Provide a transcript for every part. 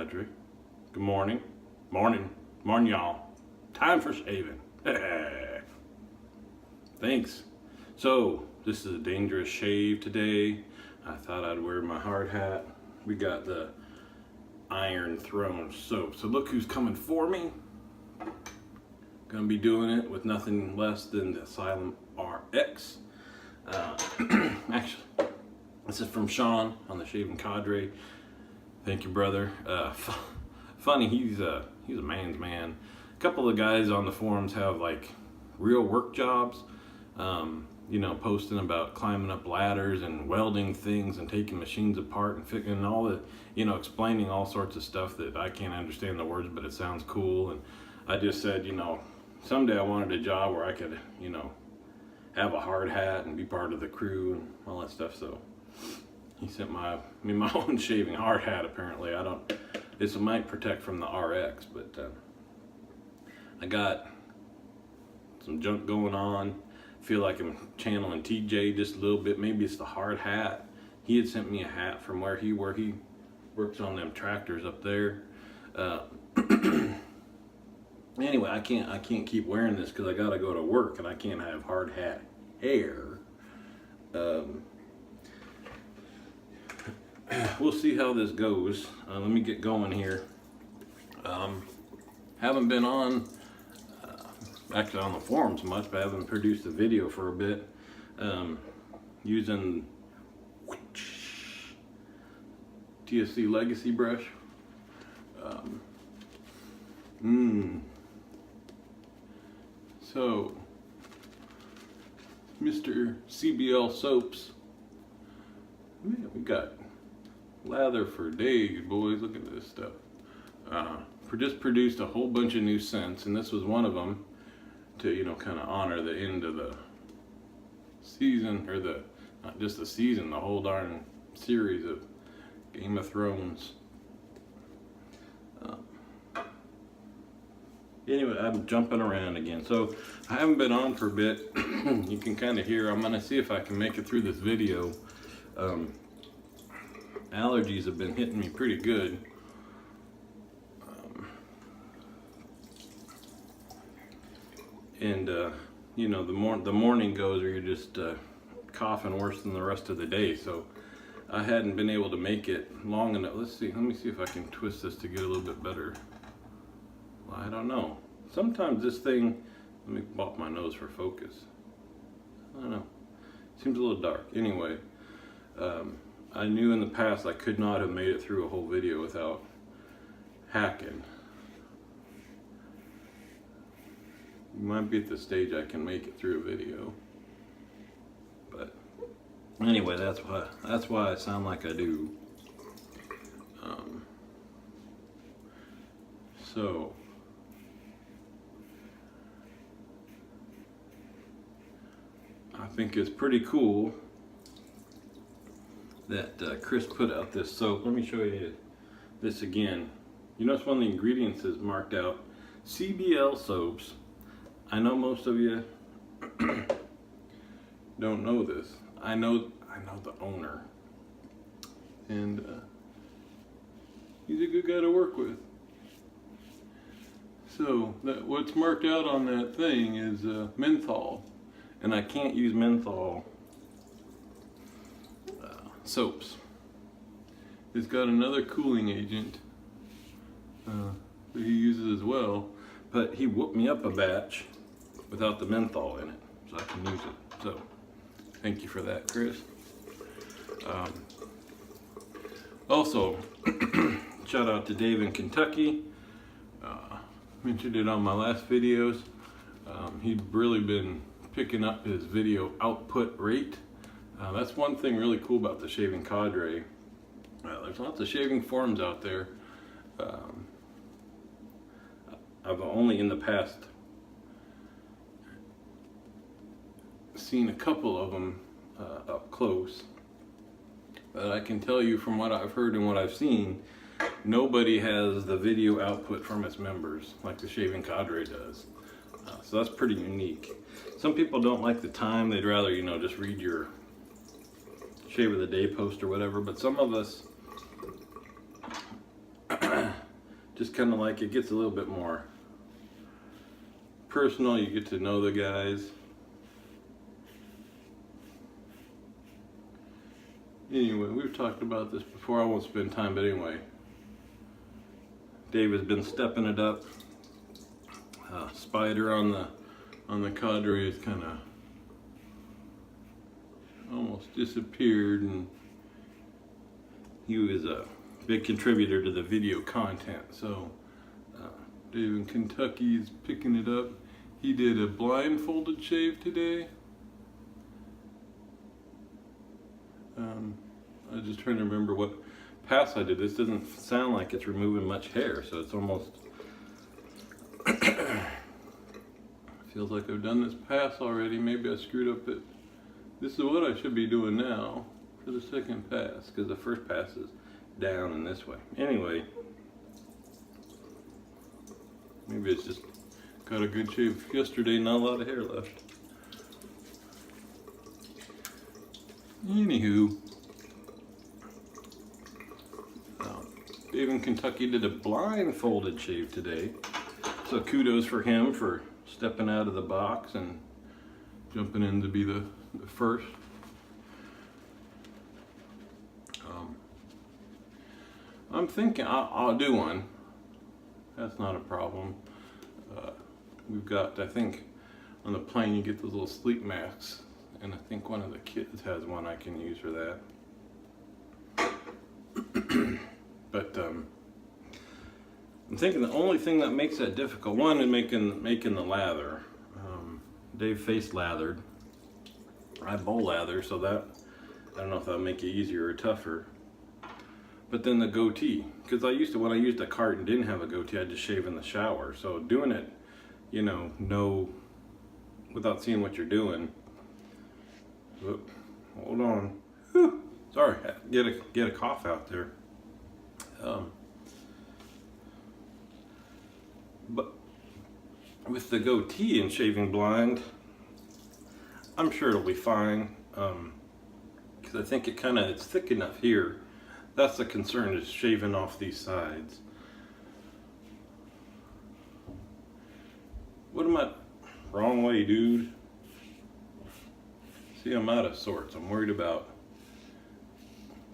Cadre. Good morning. Morning, y'all. Time for shaving. Thanks. So, this is a dangerous shave today. I thought I'd wear my hard hat. We got the Iron Throne soap. So look who's coming for me. Gonna be doing it with nothing less than the Asylum RX. Actually, this is from Sean on the Shaving Cadre. Thank you, brother. Funny, he's a man's man. A couple of guys on the forums have like real work jobs, posting about climbing up ladders and welding things and taking machines apart and fixing all the, explaining all sorts of stuff that I can't understand the words, but it sounds cool. And I just said, someday I wanted a job where I could, have a hard hat and be part of the crew and all that stuff. So he sent my own shaving hard hat. Apparently, this might protect from the RX, but I got some junk going on. Feel like I'm channeling TJ just a little bit. Maybe it's the hard hat. He had sent me a hat from where he works on them tractors up there. Anyway, I can't keep wearing this because I gotta go to work and I can't have hard hat hair. We'll see how this goes. Let me get going here. Haven't been on actually on the forums much, but I haven't produced a video for a bit. Using TSC Legacy brush. So, Mr. CBL Soaps. Man, we got lather for days, boys. Look at this stuff. Just produced a whole bunch of new scents, and this was one of them to, kind of honor the end of the season, or not just the season, the whole darn series of Game of Thrones. Anyway, I'm jumping around again. So I haven't been on for a bit. You can kind of hear. I'm gonna see if I can make it through this video. Allergies have been hitting me pretty good. The morning goes where you're just coughing worse than the rest of the day. So I hadn't been able to make it long enough. Let me see if I can twist this to get a little bit better. I don't know. Sometimes this thing, let me bop my nose for focus. I don't know. Seems a little dark. Anyway, I knew in the past I could not have made it through a whole video without hacking. You might be at the stage I can make it through a video. But anyway, that's why I sound like I do. So I think it's pretty cool that Chris put out this soap. Let me show you this again. You notice one of the ingredients is marked out CBL soaps. I know most of you don't know this. I know the owner, and he's a good guy to work with. So what's marked out on that thing is menthol. And I can't use menthol soaps. It's got another cooling agent that he uses as well, but he whooped me up a batch without the menthol in it, so I can use it. So, thank you for that, Chris. Also, shout out to Dave in Kentucky. Mentioned it on my last videos. He'd really been picking up his video output rate. That's one thing really cool about the Shaving Cadre. There's lots of shaving forums out there. I've only in the past seen a couple of them up close, but I can tell you from what I've heard and what I've seen, nobody has the video output from its members like the Shaving Cadre does. So that's pretty unique. Some people don't like the time. They'd rather, just read your Shave of the Day post or whatever. But some of us just kind of like it gets a little bit more personal. You get to know the guys. Anyway, we've talked about this before. I won't spend time, but anyway, Dave has been stepping it up. Spider on the Cadre has kind of almost disappeared, and he was a big contributor to the video content. So Dave in Kentucky is picking it up. He did a blindfolded shave today. I was just trying to remember what pass I did. This doesn't sound like it's removing much hair, so it's almost feels like I've done this pass already. Maybe I screwed up it. This is what I should be doing now for the second pass, because the first pass is down and this way. Anyway, maybe it's just got a good shave yesterday, not a lot of hair left. Anywho, Dave in Kentucky did a blindfolded shave today, so kudos for him for stepping out of the box and jumping in to be the first. I'm thinking I'll do one. That's not a problem. We've got, I think, on the plane you get those little sleep masks, and I think one of the kids has one I can use for that. But I'm thinking the only thing that makes that difficult, one is making the lather. Dave face lathered. I bowl lather, so that, I don't know if that'll make it easier or tougher. But then the goatee, because when I used a cart and didn't have a goatee, I just shave in the shower. So doing it, without seeing what you're doing. Whoop, hold on. Whew, sorry, get a cough out there. But with the goatee and shaving blind, I'm sure it'll be fine. Because I think it's thick enough here. That's the concern, is shaving off these sides. What am I, wrong way, dude? See, I'm out of sorts. I'm worried about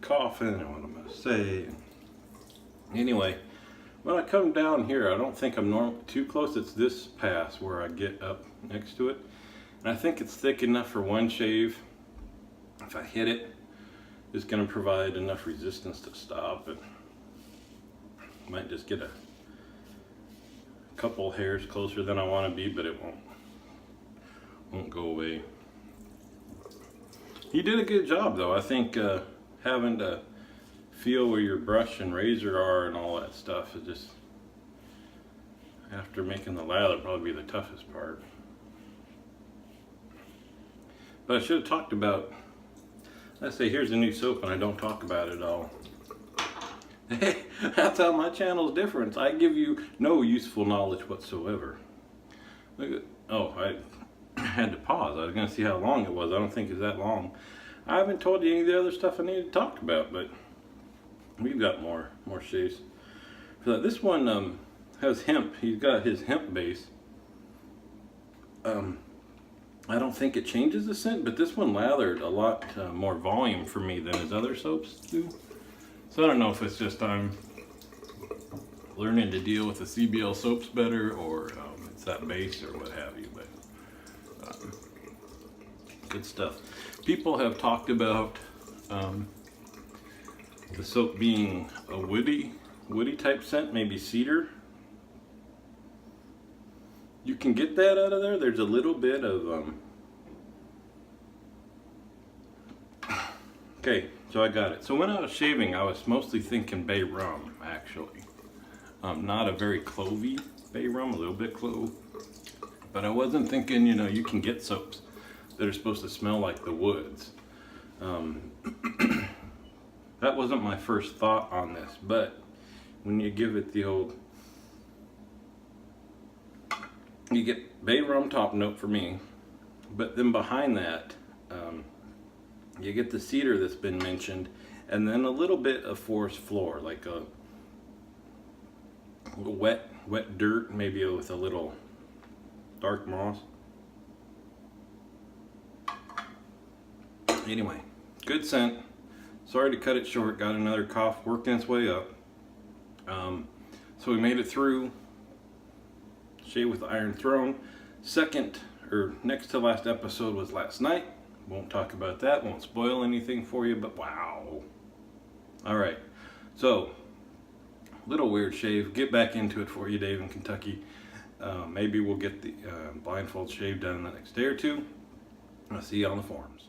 coughing and what I'm gonna say. Anyway, when I come down here, I don't think I'm too close. It's this pass where I get up next to it. And I think it's thick enough for one shave. If I hit it, it's gonna provide enough resistance to stop it. Might just get a couple hairs closer than I want to be, but it won't go away. He did a good job though. I think having to feel where your brush and razor are and all that stuff is just, after making the lather, probably be the toughest part. But I should have talked about, let's say here's a new soap and I don't talk about it all. Hey, that's how my channel is different. I give you no useful knowledge whatsoever. Look at, oh, I had to pause. I was going to see how long it was. I don't think it's that long. I haven't told you any of the other stuff I need to talk about, but we've got more shaves. So this one has hemp. He's got his hemp base. I don't think it changes the scent, but this one lathered a lot more volume for me than his other soaps do. So I don't know if it's just I'm learning to deal with the CBL soaps better, or it's that base or what have you, but good stuff. People have talked about the soap being a woody type scent, maybe cedar. You can get that out of there. There's a little bit of okay, so I got it. So when I was shaving, I was mostly thinking bay rum, actually. Not a very clovey bay rum, a little bit clove. But I wasn't thinking, you can get soaps that are supposed to smell like the woods. That wasn't my first thought on this, but when you give it the old, you get bay rum top note for me, but then behind that, you get the cedar that's been mentioned, and then a little bit of forest floor, like wet dirt, maybe with a little dark moss. Anyway, good scent. Sorry to cut it short, got another cough working its way up. So we made it through Shave with the Iron Throne. Second, or next to last episode was last night. Won't talk about that, won't spoil anything for you, but wow. Alright, so, little weird shave. Get back into it for you, Dave, in Kentucky. Maybe we'll get the blindfold shave done in the next day or two. I'll see you on the forums.